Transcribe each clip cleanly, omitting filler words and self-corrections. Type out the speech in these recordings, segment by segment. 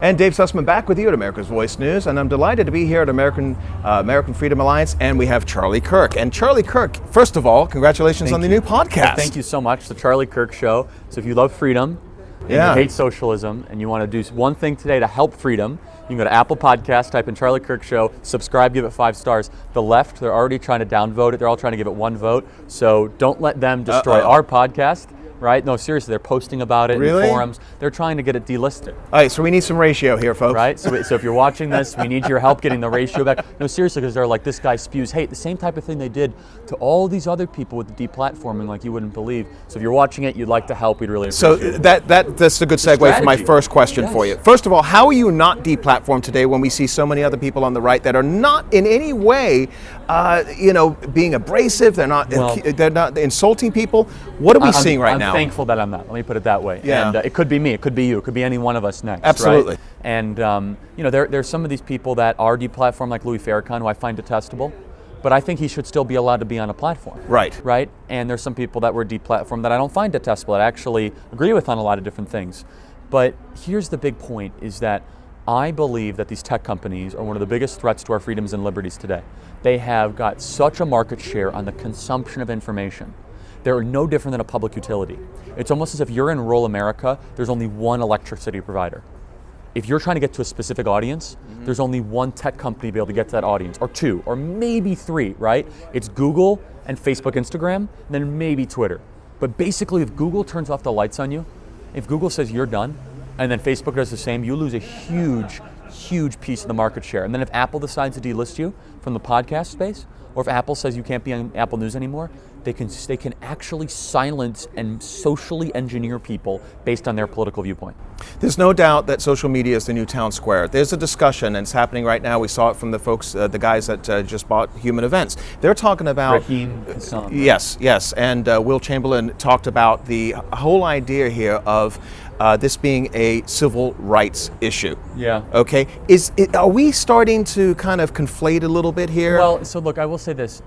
And Dave Sussman back with you at America's Voice News, and I'm delighted to be here at American Freedom Alliance, and we have Charlie Kirk. And Charlie Kirk, first of all, congratulations on the new podcast. Well, thank you so much, The Charlie Kirk Show. So if you love freedom, and you hate socialism, and you want to do one thing today to help freedom, you can go to Apple Podcasts, type in Charlie Kirk Show, subscribe, give it 5 stars. The left, they're already trying to downvote it. They're all trying to give it 1 vote. So don't let them destroy our podcast. Right? No, seriously, they're posting about it in forums. They're trying to get it delisted. All right, so we need some ratio here, folks. Right? So if you're watching this, we need your help getting the ratio back. No, seriously, because they're like, this guy spews hate. The same type of thing they did to all these other people with the deplatforming like you wouldn't believe. So if you're watching it, you'd like to help, we'd really appreciate it. So that's a good segue for my first question for you. First of all, how are you not deplatformed today when we see so many other people on the right that are not in any way being abrasive, they're not insulting people? What are we seeing right now? I'm thankful that I'm not. Let me put it that way. Yeah. And it could be me, it could be you, it could be any one of us next. Absolutely. Right? And there's some of these people that are deplatformed, like Louis Farrakhan, who I find detestable, but I think he should still be allowed to be on a platform. Right. Right? And there's some people that were deplatformed that I don't find detestable, that I actually agree with on a lot of different things. But here's the big point, is that I believe that these tech companies are one of the biggest threats to our freedoms and liberties today. They have got such a market share on the consumption of information. They're no different than a public utility. It's almost as if you're in rural America, there's only one electricity provider. If you're trying to get to a specific audience, there's only one tech company to be able to get to that audience, or 2, or maybe 3, right? It's Google and Facebook, Instagram, and then maybe Twitter. But basically, if Google turns off the lights on you, if Google says you're done, and then Facebook does the same, you lose a huge piece of the market share. And then if Apple decides to delist you from the podcast space, or if Apple says you can't be on Apple News anymore, they can actually silence and socially engineer people based on their political viewpoint. There's no doubt that social media is the new town square. There's a discussion, and it's happening right now. We saw it from the folks, the guys that just bought Human Events. They're talking about Raheem Hassan. Yes, and Will Chamberlain talked about the whole idea here of this being a civil rights issue. Yeah. Okay. Are we starting to kind of conflate a little bit here? Well, so look, I will say this.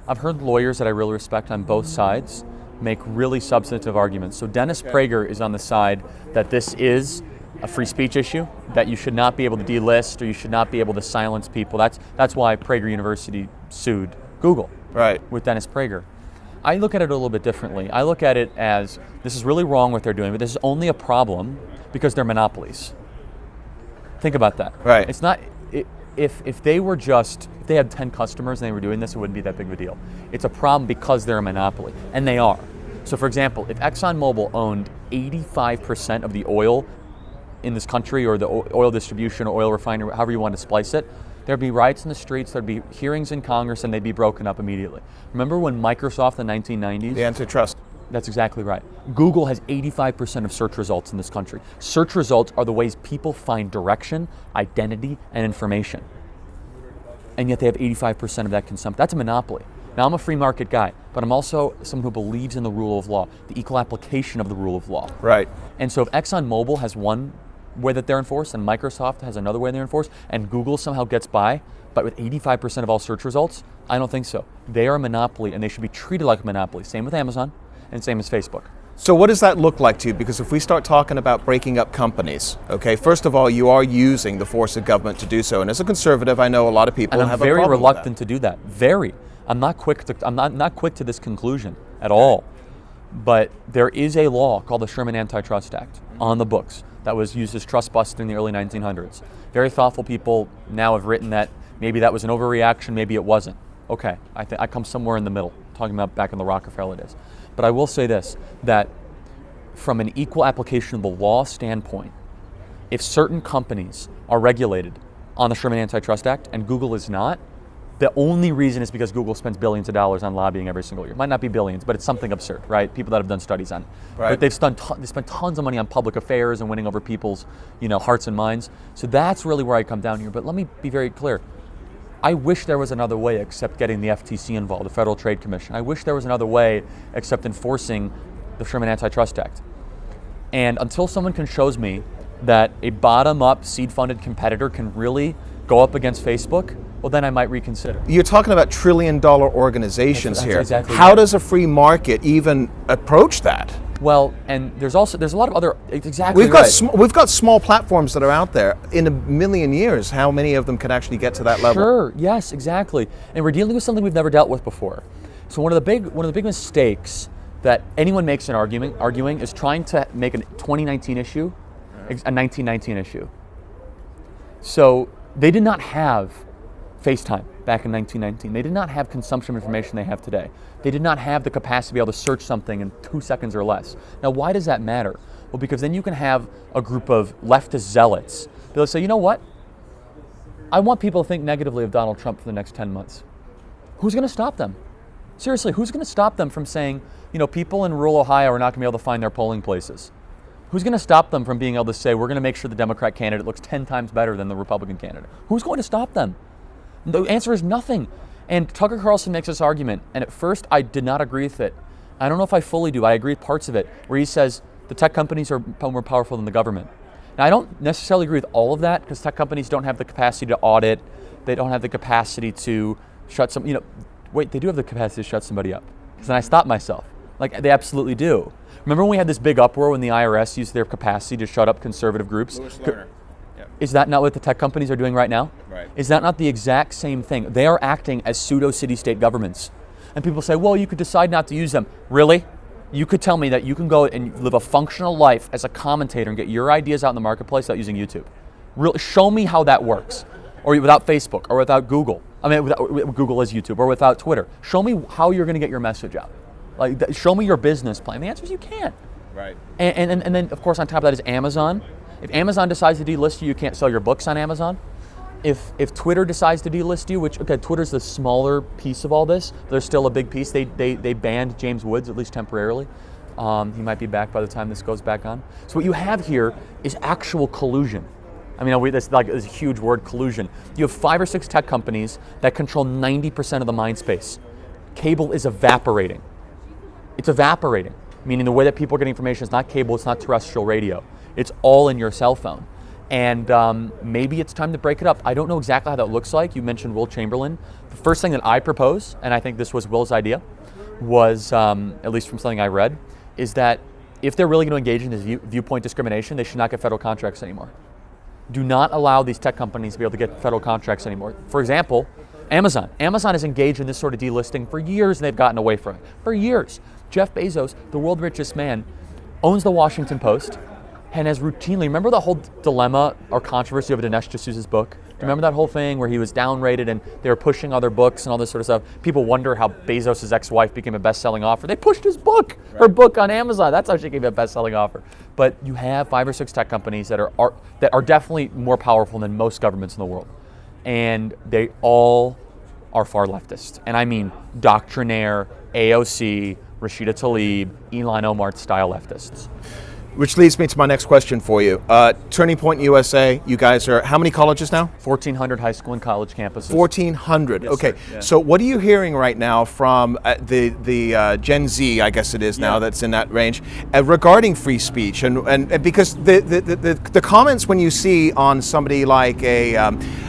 I've heard lawyers that I really respect on both sides make really substantive arguments. So Dennis Prager is on the side that this is a free speech issue, that you should not be able to delist or you should not be able to silence people. That's why Prager University sued Google. Right. With Dennis Prager. I look at it a little bit differently. I look at it as, this is really wrong what they're doing, but this is only a problem because they're monopolies. Think about that. Right. It's not, if they had 10 customers and they were doing this, it wouldn't be that big of a deal. It's a problem because they're a monopoly, and they are. So for example, if ExxonMobil owned 85% of the oil in this country, or the oil distribution or oil refinery, however you want to splice it, there'd be riots in the streets, there'd be hearings in Congress, and they'd be broken up immediately. Remember when Microsoft in the 1990s? The antitrust. That's exactly right. Google has 85% of search results in this country. Search results are the ways people find direction, identity, and information. And yet they have 85% of that consumption. That's a monopoly. Now, I'm a free market guy, but I'm also someone who believes in the rule of law, the equal application of the rule of law. Right. And so if ExxonMobil has one way that they're enforced, and Microsoft has another way they're enforced, and Google somehow gets by, but with 85% of all search results, I don't think so. They are a monopoly, and they should be treated like a monopoly. Same with Amazon, and same as Facebook. So what does that look like to you? Because if we start talking about breaking up companies, okay, first of all, you are using the force of government to do so. And as a conservative, I know a lot of people have a problem with that. I'm very reluctant to do that. I'm not quick to this conclusion at all. But there is a law called the Sherman Antitrust Act on the books that was used as trust busting in the early 1900s. Very thoughtful people now have written that maybe that was an overreaction, maybe it wasn't. Okay, I come somewhere in the middle, talking about back in the Rockefeller days. But I will say this, that from an equal application of the law standpoint, if certain companies are regulated on the Sherman Antitrust Act and Google is not, the only reason is because Google spends billions of dollars on lobbying every single year. It might not be billions, but it's something absurd, right? People that have done studies on it. Right. But they spent tons of money on public affairs and winning over people's hearts and minds. So that's really where I come down here. But let me be very clear. I wish there was another way except getting the FTC involved, the Federal Trade Commission. I wish there was another way except enforcing the Sherman Antitrust Act. And until someone can show me that a bottom-up, seed-funded competitor can really go up against Facebook, well, then I might reconsider. You're talking about trillion-dollar organizations that's here. Exactly How right. does a free market even approach that? Well, and there's a lot of other, exactly We've got small platforms that are out there. In a million years, how many of them could actually get to that level? Sure, yes, exactly. And we're dealing with something we've never dealt with before. So one of the big mistakes that anyone makes in arguing is trying to make a 2019 issue a 1919 issue. So they did not have FaceTime back in 1919. They did not have consumption of information they have today. They did not have the capacity to be able to search something in 2 seconds or less. Now, why does that matter? Well, because then you can have a group of leftist zealots. They'll say, you know what? I want people to think negatively of Donald Trump for the next 10 months. Who's going to stop them? Seriously, who's going to stop them from saying, people in rural Ohio are not going to be able to find their polling places? Who's going to stop them from being able to say, we're going to make sure the Democrat candidate looks 10 times better than the Republican candidate? Who's going to stop them? The answer is nothing. And Tucker Carlson makes this argument, and at first I did not agree with it. I don't know if I fully do. I agree with parts of it, where he says the tech companies are more powerful than the government. Now, I don't necessarily agree with all of that, because tech companies don't have the capacity to audit. They don't have the capacity to shut they do have the capacity to shut somebody up. Because then I stop myself. They absolutely do. Remember when we had this big uproar when the IRS used their capacity to shut up conservative groups? Is that not what the tech companies are doing right now? Right. Is that not the exact same thing? They are acting as pseudo city-state governments. And people say, well, you could decide not to use them. Really? You could tell me that you can go and live a functional life as a commentator and get your ideas out in the marketplace without using YouTube. Really, show me how that works. Or without Facebook, or without Google. Without Google as YouTube, or without Twitter. Show me how you're going to get your message out. Show me your business plan. The answer is you can't. Right. And then, of course, on top of that is Amazon. If Amazon decides to delist you, you can't sell your books on Amazon. If Twitter decides to delist you, which, okay, Twitter's the smaller piece of all this, there's still a big piece. They banned James Woods, at least temporarily. He might be back by the time this goes back on. So what you have here is actual collusion. That's a huge word, collusion. You have 5 or 6 tech companies that control 90% of the mind space. Cable is evaporating. It's evaporating, meaning the way that people are getting information is not cable, it's not terrestrial radio. It's all in your cell phone. And maybe it's time to break it up. I don't know exactly how that looks like. You mentioned Will Chamberlain. The first thing that I propose, and I think this was Will's idea, was, at least from something I read, is that if they're really going to engage in this viewpoint discrimination, they should not get federal contracts anymore. Do not allow these tech companies to be able to get federal contracts anymore. For example, Amazon. Amazon has engaged in this sort of delisting for years, and they've gotten away from it. For years. Jeff Bezos, the world's richest man, owns the Washington Post and has routinely, remember the whole dilemma or controversy over Dinesh D'Souza's book? Do you remember that whole thing where he was downrated and they were pushing other books and all this sort of stuff? People wonder how Bezos' ex-wife became a best-selling author. They pushed his book, her book on Amazon. That's how she became a best-selling author. But you have 5 or 6 tech companies that are definitely more powerful than most governments in the world. And they all are far leftist. And I mean doctrinaire, AOC, Rashida Tlaib, Ilhan Omar style leftists. Which leads me to my next question for you. Turning Point USA, you guys are, how many colleges now? 1,400 high school and college campuses. 1,400, yes, okay. Sir, yeah. So what are you hearing right now from the Gen Z, I guess it is now, that's in that range, regarding free speech? And because the comments when you see on somebody like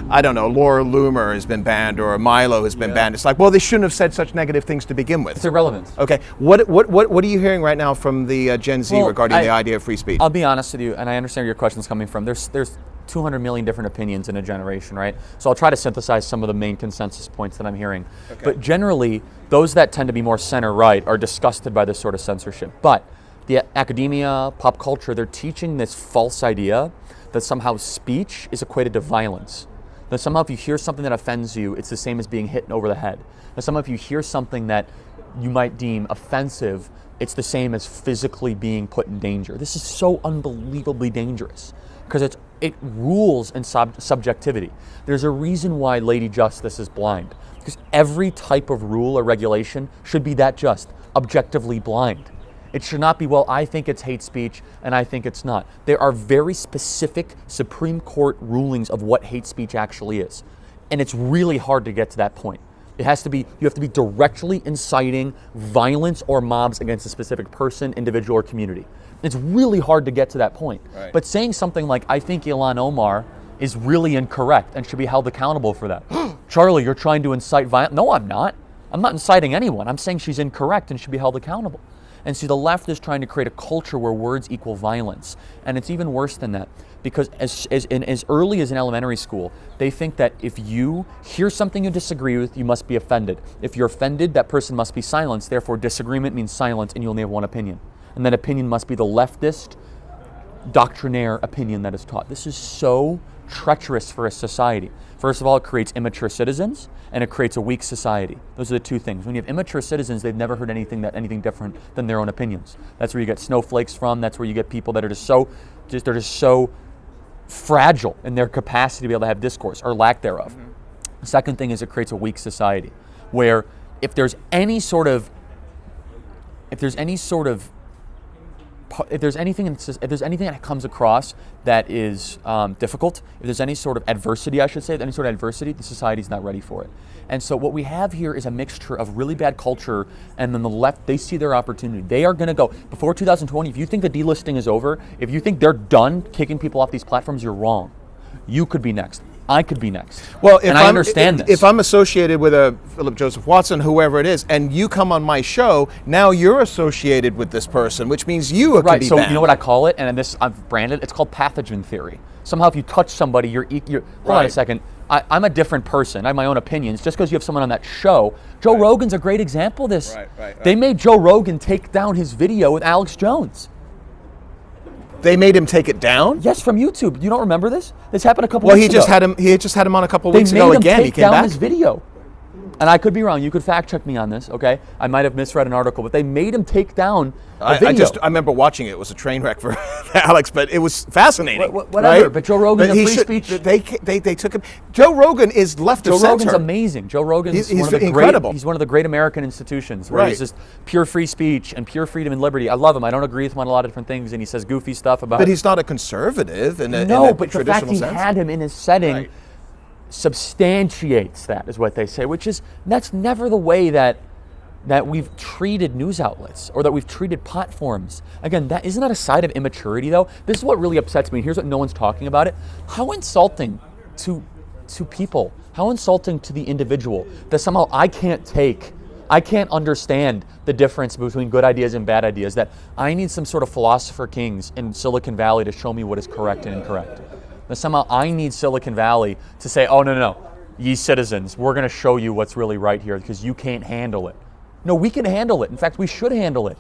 I don't know, Laura Loomer has been banned or Milo has been banned, it's like, well, they shouldn't have said such negative things to begin with. It's irrelevant. Okay, what are you hearing right now from the Gen Z regarding the idea of free speech? I'll be honest with you, and I understand where your question's coming from. There's 200 million different opinions in a generation, right? So I'll try to synthesize some of the main consensus points that I'm hearing. Okay. But generally, those that tend to be more center-right are disgusted by this sort of censorship. But the academia, pop culture, they're teaching this false idea that somehow speech is equated to violence. That somehow if you hear something that offends you, it's the same as being hit over the head. That somehow if you hear something that you might deem offensive, it's the same as physically being put in danger. This is so unbelievably dangerous because it rules in subjectivity. There's a reason why Lady Justice is blind, because every type of rule or regulation should be that just, objectively blind. It should not be, well, I think it's hate speech and I think it's not. There are very specific Supreme Court rulings of what hate speech actually is. And it's really hard to get to that point. You have to be directly inciting violence or mobs against a specific person, individual, or community. It's really hard to get to that point. Right. But saying something like, I think Ilhan Omar is really incorrect and should be held accountable for that. Charlie, you're trying to incite violence. No, I'm not. I'm not inciting anyone. I'm saying she's incorrect and should be held accountable. And see, the left is trying to create a culture where words equal violence. And it's even worse than that. Because as early as in elementary school, they think that if you hear something you disagree with, you must be offended. If you're offended, that person must be silenced. Therefore, disagreement means silence, and you only have one opinion. And that opinion must be the leftist, doctrinaire opinion that is taught. This is so treacherous for a society. First of all, it creates immature citizens, and it creates a weak society. Those are the two things. When you have immature citizens, they've never heard anything different than their own opinions. That's where you get snowflakes from. That's where you get people that are they're just so fragile in their capacity to be able to have discourse, or lack thereof. Mm-hmm. The second thing is it creates a weak society, where if there's anything that comes across that is difficult, if there's any sort of adversity, the society's not ready for it. And so what we have here is a mixture of really bad culture, and then the left, they see their opportunity. They are going to go, before 2020, if you think the delisting is over, if you think they're done kicking people off these platforms, you're wrong. You could be next. I could be next. Well, I understand this. If I'm associated with a Philip Joseph Watson, whoever it is, and you come on my show, now you're associated with this person, which means you could be banned. So you know what I call it, and this I've branded. It's called pathogen theory. Somehow, if you touch somebody, you're hold on a second. I'm a different person. I have my own opinions. Just because you have someone on that show, Joe Rogan's a great example of this. Right. They made Joe Rogan take down his video with Alex Jones. They made him take it down? Yes, from YouTube. You don't remember this? This happened a couple weeks ago. Well, he just had him on a couple weeks ago again. They made him take he came down back. his video. And I could be wrong. You could fact check me on this, okay? I might have misread an article, but they made him take down the video. I remember watching it. It was a train wreck for Alex, but it was fascinating. Whatever, right? but Joe Rogan's a free speech. They took him. Joe Rogan is left of center. Joe Rogan's amazing. Joe Rogan's he's incredible. He's one of the great American institutions where he's just pure free speech and pure freedom and liberty. I love him. I don't agree with him on a lot of different things, and he says goofy stuff about. But he's not a conservative in a but the traditional fact he sense. had him in his setting substantiates that, is what they say, that's never the way that we've treated news outlets or that we've treated platforms. Again, isn't that a side of immaturity, though? This is what really upsets me. Here's what no one's talking about it. How insulting to people, how insulting to the individual that somehow I can't understand the difference between good ideas and bad ideas, that I need some sort of philosopher kings in Silicon Valley to show me what is correct and incorrect. That somehow I need Silicon Valley to say, oh, no, ye citizens, we're going to show you what's really right here because you can't handle it. No, we can handle it. In fact, we should handle it.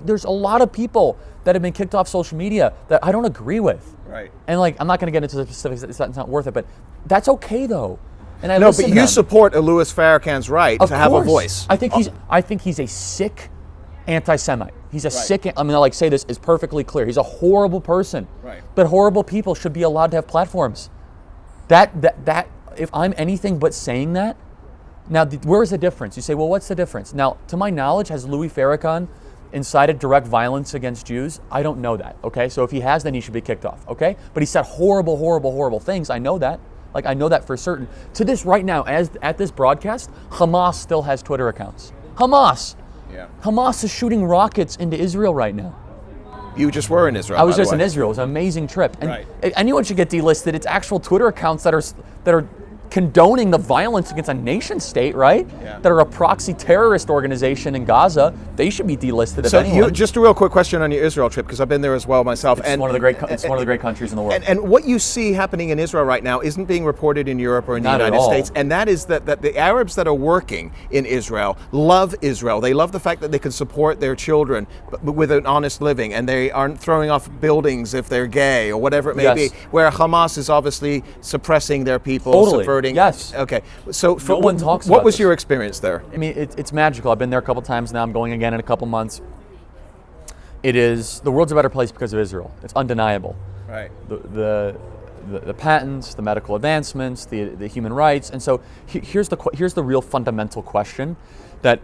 There's a lot of people that have been kicked off social media that I don't agree with. Right. And I'm not going to get into the specifics. It's not worth it. But that's okay, though. And but you support a Louis Farrakhan's right to have a voice. I think he's a sick anti-Semite. He's a sick. I mean, say this is perfectly clear. He's a horrible person. Right. But horrible people should be allowed to have platforms. That if I'm anything but saying that. Now, where is the difference? You say, well, what's the difference? Now, to my knowledge, has Louis Farrakhan incited direct violence against Jews? I don't know that, okay? So if he has, then he should be kicked off, okay? But he said horrible, horrible, horrible things. I know that. I know that for certain. To this right now, at this broadcast, Hamas still has Twitter accounts. Hamas! Yeah. Hamas is shooting rockets into Israel right now. You just were in Israel. I was just in Israel. It was an amazing trip. And anyone should get delisted. It's actual Twitter accounts that are condoning the violence against a nation state, right? Yeah. That are a proxy terrorist organization in Gaza. They should be delisted. So just a real quick question on your Israel trip, because I've been there as well myself. It's one of the great countries in the world. And what you see happening in Israel right now isn't being reported in Europe or in the United States. And that is that the Arabs that are working in Israel love Israel. They love the fact that they can support their children with an honest living, and they aren't throwing off buildings if they're gay or whatever it may be. Where Hamas is obviously suppressing their people, subverting. Yes. Okay. So no one talks what about was this. your experience there? I mean, it's magical. I've been there a couple times now. I'm going again in a couple months. The world's a better place because of Israel. It's undeniable. Right. The patents, the medical advancements, the human rights, and so here's the real fundamental question that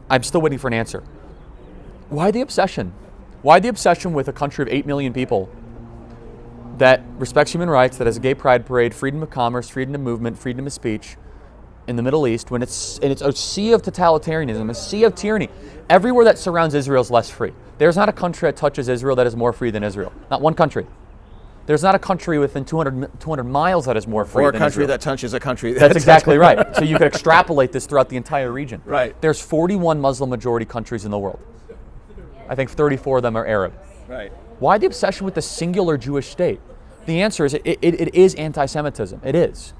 I'm still waiting for an answer. Why the obsession? Why the obsession with a country of 8 million people that respects human rights, that has a gay pride parade, freedom of commerce, freedom of movement, freedom of speech in the Middle East, when it's a sea of totalitarianism, a sea of tyranny? Everywhere that surrounds Israel is less free. There's not a country that touches Israel that is more free than Israel. Not one country. There's not a country within 200 miles that is more free or a than country Israel. that touches a country. That's exactly right. So you could extrapolate this throughout the entire region. Right. There's 41 Muslim majority countries in the world. I think 34 of them are Arab. Right. Why the obsession with the singular Jewish state? The answer is it is anti-Semitism. It is.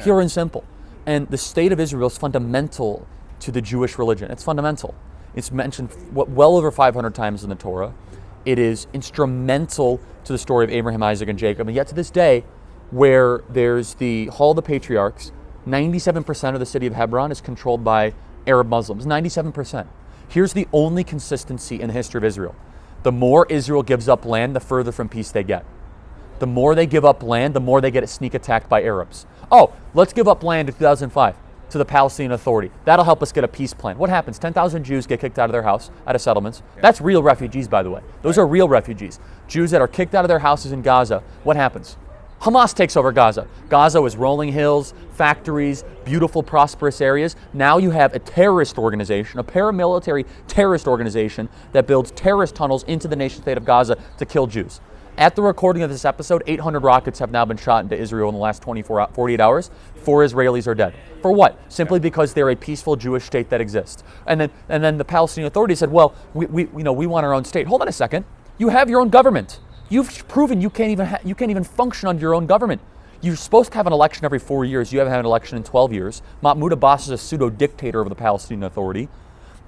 Pure and simple. And the state of Israel is fundamental to the Jewish religion. It's fundamental. It's mentioned well over 500 times in the Torah. It is instrumental to the story of Abraham, Isaac, and Jacob. And yet to this day, where there's the Hall of the Patriarchs, 97% of the city of Hebron is controlled by Arab Muslims. 97%. Here's the only consistency in the history of Israel. The more Israel gives up land, the further from peace they get. The more they give up land, the more they get sneak attacked by Arabs. Oh, let's give up land in 2005 to the Palestinian Authority. That'll help us get a peace plan. What happens? 10,000 Jews get kicked out of their house, out of settlements. That's real refugees, by the way. Those are real refugees. Jews that are kicked out of their houses in Gaza. What happens? Hamas takes over Gaza. Gaza was rolling hills, factories, beautiful, prosperous areas. Now you have a terrorist organization, a paramilitary terrorist organization that builds terrorist tunnels into the nation state of Gaza to kill Jews. At the recording of this episode, 800 rockets have now been shot into Israel in the last 48 hours. 4 Israelis are dead. For what? Simply because they're a peaceful Jewish state that exists. And then the Palestinian Authority said, well, we want our own state. Hold on a second. You have your own government. You've proven you can't even function under your own government. You're supposed to have an election every 4 years. You haven't had an election in 12 years. Mahmoud Abbas is a pseudo-dictator of the Palestinian Authority.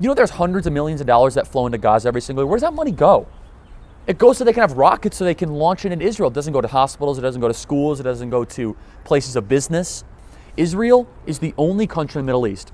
You know there's hundreds of millions of dollars that flow into Gaza every single year. Where does that money go? It goes so they can have rockets so they can launch it in Israel. It doesn't go to hospitals. It doesn't go to schools. It doesn't go to places of business. Israel is the only country in the Middle East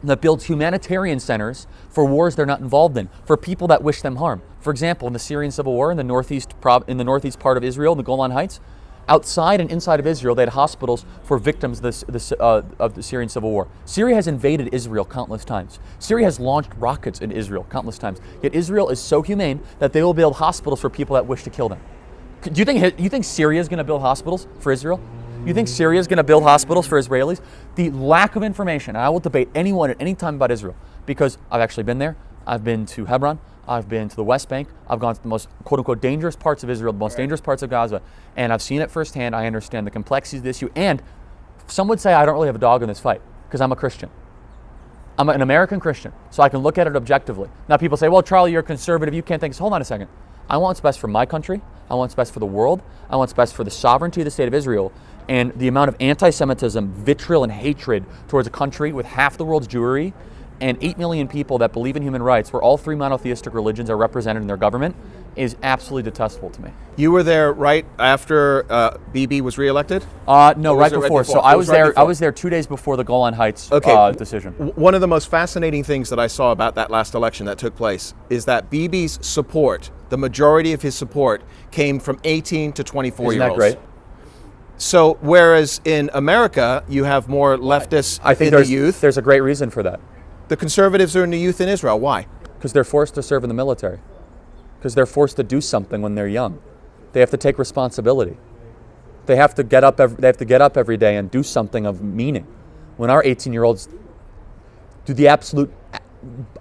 that builds humanitarian centers for wars they're not involved in, for people that wish them harm. For example, in the Syrian civil war in the northeast part of Israel, in the Golan Heights, outside and inside of Israel, they had hospitals for victims of the Syrian civil war. Syria has invaded Israel countless times. Syria has launched rockets in Israel countless times. Yet Israel is so humane that they will build hospitals for people that wish to kill them. Do you think Syria is going to build hospitals for Israel? You think Syria is going to build hospitals for Israelis? The lack of information, and I will debate anyone at any time about Israel, because I've actually been there. I've been to Hebron. I've been to the West Bank. I've gone to the most quote-unquote dangerous parts of Israel, the most dangerous parts of Gaza, and I've seen it firsthand. I understand the complexities of the issue, and some would say I don't really have a dog in this fight because I'm a Christian. I'm an American Christian, so I can look at it objectively. Now people say, well, Charlie, you're a conservative. You can't think. Hold on a second. I want what's best for my country. I want what's best for the world. I want what's best for the sovereignty of the state of Israel. And the amount of anti-Semitism, vitriol, and hatred towards a country with half the world's Jewry and 8 million people that believe in human rights, where all 3 monotheistic religions are represented in their government, is absolutely detestable to me. You were there right after Bibi was reelected? No, right before. So I was there. I was there 2 days before the Golan Heights decision. One of the most fascinating things that I saw about that last election that took place is that Bibi's support, the majority of his support, came from 18 to 24-year-olds. Isn't that great? So whereas in America you have more leftists in the youth, there's a great reason for that. The conservatives are in the youth in Israel. Why? Because they're forced to serve in the military. Because they're forced to do something when they're young. They have to take responsibility. They have to get up every day and do something of meaning. When our 18-year-olds do the absolute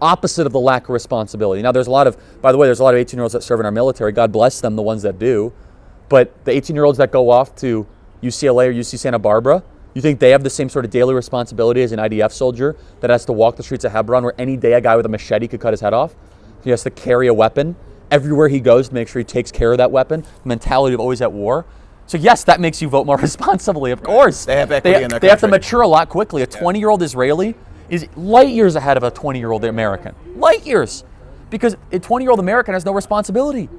opposite of the lack of responsibility. Now, there's a lot of 18-year-olds that serve in our military. God bless them, the ones that do. But the 18-year-olds that go off to UCLA or UC Santa Barbara, you think they have the same sort of daily responsibility as an IDF soldier that has to walk the streets of Hebron, where any day a guy with a machete could cut his head off? He has to carry a weapon everywhere he goes to make sure he takes care of that weapon. The mentality of always at war. So yes, that makes you vote more responsibly, of course. They have equity in their country. They have to mature a lot quickly. A 20-year-old Israeli is light years ahead of a 20-year-old American. Light years. Because a 20-year-old American has no responsibility.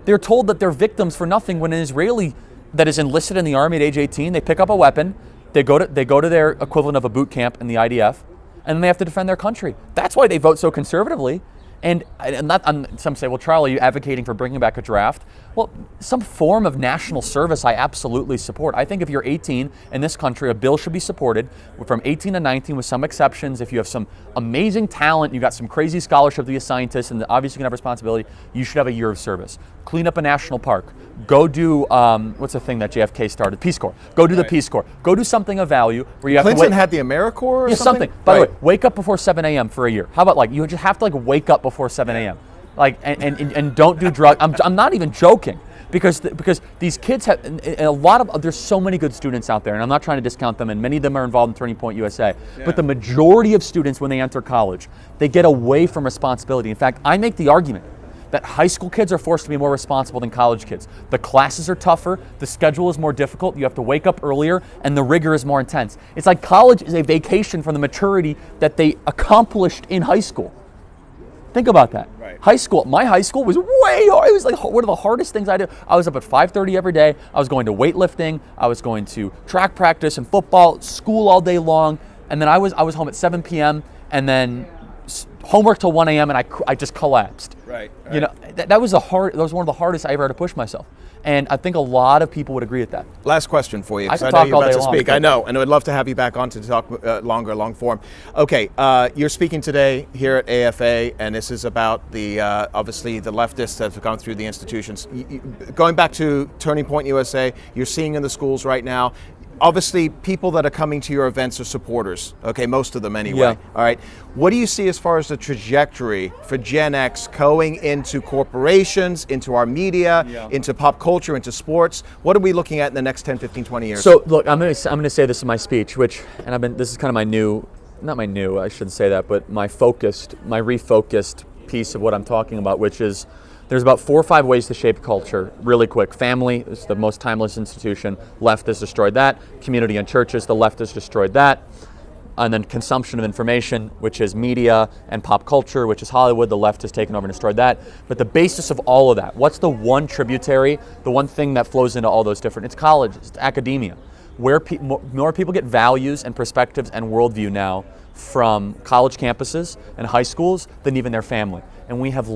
They're told that they're victims for nothing, when an Israeli that is enlisted in the army at age 18, they pick up a weapon, they go to their equivalent of a boot camp in the IDF, and then they have to defend their country. That's why they vote so conservatively. And some say, well, Charlie, are you advocating for bringing back a draft? Well, some form of national service I absolutely support. I think if you're 18 in this country, a bill should be supported from 18 to 19 with some exceptions. If you have some amazing talent, you got some crazy scholarship to be a scientist, and obviously you can have responsibility, you should have a year of service. Clean up a national park. Go do, what's the thing that JFK started? Peace Corps. Go do the Peace Corps. Go do something of value where you have Clinton to wait. had the AmeriCorps or something? By the way, wake up before 7 a.m. for a year. How about you just have to wake up before 7 a.m. And don't do drugs. I'm not even joking. because these kids have and a lot of there's so many good students out there, and I'm not trying to discount them, and many of them are involved in Turning Point USA. Yeah. But the majority of students, when they enter college, they get away from responsibility. In fact, I make the argument that high school kids are forced to be more responsible than college kids. The classes are tougher, the schedule is more difficult, you have to wake up earlier, and the rigor is more intense. It's like college is a vacation from the maturity that they accomplished in high school. Think about that. Right. My high school was way hard. It was like one of the hardest things I did. I was up at 5:30 every day. I was going to weightlifting. I was going to track practice and football, school all day long. And then I was home at 7 p.m. and then homework till 1 a.m. and I just collapsed. Right. You know, that was one of the hardest I ever had to push myself. And I think a lot of people would agree with that. Last question for you, because I could know talk you're all about day to long, speak. I know, and I would love to have you back on to talk long form. Okay, you're speaking today here at AFA, and this is about the obviously the leftists that have gone through the institutions. Going back to Turning Point USA, you're seeing in the schools right now. Obviously, people that are coming to your events are supporters, okay, most of them anyway, yeah. All right. What do you see as far as the trajectory for Gen X going into corporations, into our media, into pop culture, into sports? What are we looking at in the next 10, 15, 20 years? So, look, I'm going to say this in my speech, this is kind of I shouldn't say that, but my refocused piece of what I'm talking about, which is there's about 4 or 5 ways to shape culture, really quick. Family is the most timeless institution. Left has destroyed that. Community and churches, the left has destroyed that. And then consumption of information, which is media, and pop culture, which is Hollywood, the left has taken over and destroyed that. But the basis of all of that, what's the one tributary, the one thing that flows into all those different, it's college, it's academia. Where more people get values and perspectives and worldview now from college campuses and high schools than even their family. And we have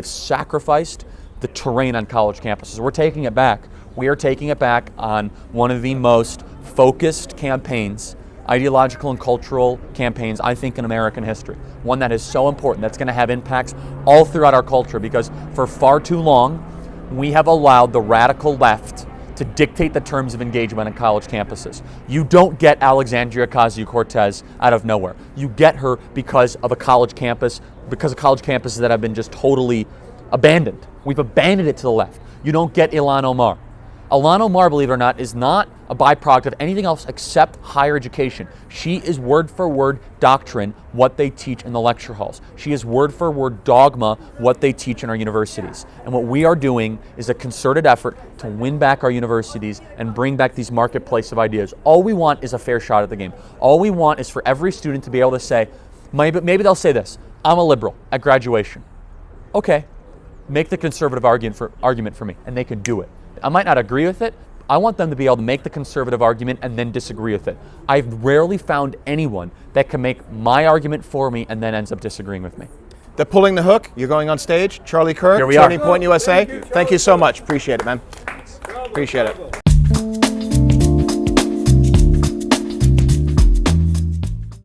sacrificed the terrain on college campuses. We're taking it back. We are taking it back on one of the most focused campaigns, ideological and cultural campaigns, I think, in American history. One that is so important, that's going to have impacts all throughout our culture, because for far too long, we have allowed the radical left to dictate the terms of engagement on college campuses. You don't get Alexandria Ocasio-Cortez out of nowhere. You get her because of college campuses that have been just totally abandoned. We've abandoned it to the left. You don't get Ilhan Omar. Ilhan Omar, believe it or not, is not a byproduct of anything else except higher education. She is word for word doctrine, what they teach in the lecture halls. She is word for word dogma, what they teach in our universities. And what we are doing is a concerted effort to win back our universities and bring back these marketplace of ideas. All we want is a fair shot at the game. All we want is for every student to be able to say, maybe they'll say this, I'm a liberal at graduation. Okay, make the conservative argument for me, and they can do it. I might not agree with it. I want them to be able to make the conservative argument and then disagree with it. I've rarely found anyone that can make my argument for me and then ends up disagreeing with me. They're pulling the hook. You're going on stage. Charlie Kirk, Turning Point USA. Thank you so much. Appreciate it, man. Appreciate it.